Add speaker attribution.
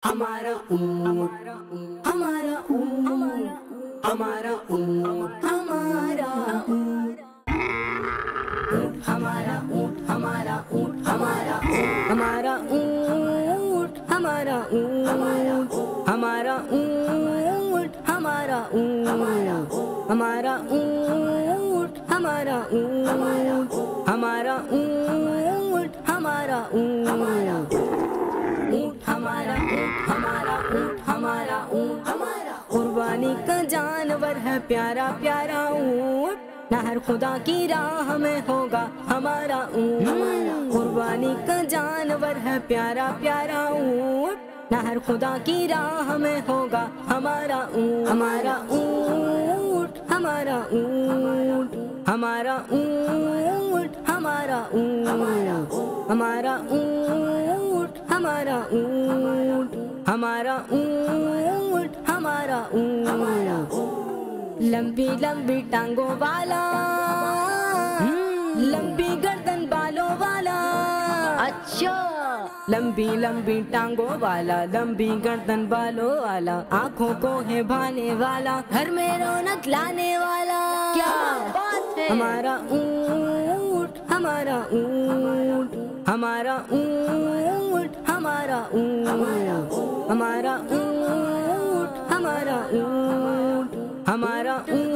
Speaker 1: हमारा ऊँट, हमारा ऊँट, हमारा ऊँट, हमारा ऊँट, हमारा ऊँट, हमारा ऊँट, हमारा ऊँट, हमारा ऊँट, हमारा ऊँट, हमारा ऊँट, हमारा ऊँट, हमारा ऊँट, हमारा ऊँट, हमारा ऊँट, हमारा ऊँट, ऊँट हमारा ऊँट, हमारा ऊँट, हमारा ऊँट, हमारा कुर्बानी का जानवर है प्यारा प्यारा ऊँट, नहर खुदा की राह में होगा हमारा ऊँट। कुर्बानी का जानवर है प्यारा प्यारा ऊँट, नहर खुदा की राह में होगा हमारा ऊँट। हमारा ऊँट, हमारा ऊँट, हमारा ऊँट, हमारा ऊँट, हमारा ऊँट, हमारा ऊँट, हमारा ऊँट, हमारा ऊँट। लंबी लंबी टांगों वाला, लंबी गर्दन बालों वाला।
Speaker 2: अच्छा,
Speaker 1: लंबी लंबी टांगों वाला, लंबी गर्दन बालों वाला, आँखों को है भाने वाला, घर में रौनक लाने वाला।
Speaker 2: क्या बात है।
Speaker 1: हमारा ऊँट, हमारा ऊँट, हमारा ऊँट, हमारा ऊँट, हमारा ऊँट, हमारा ऊँट, हमारा ऊँट,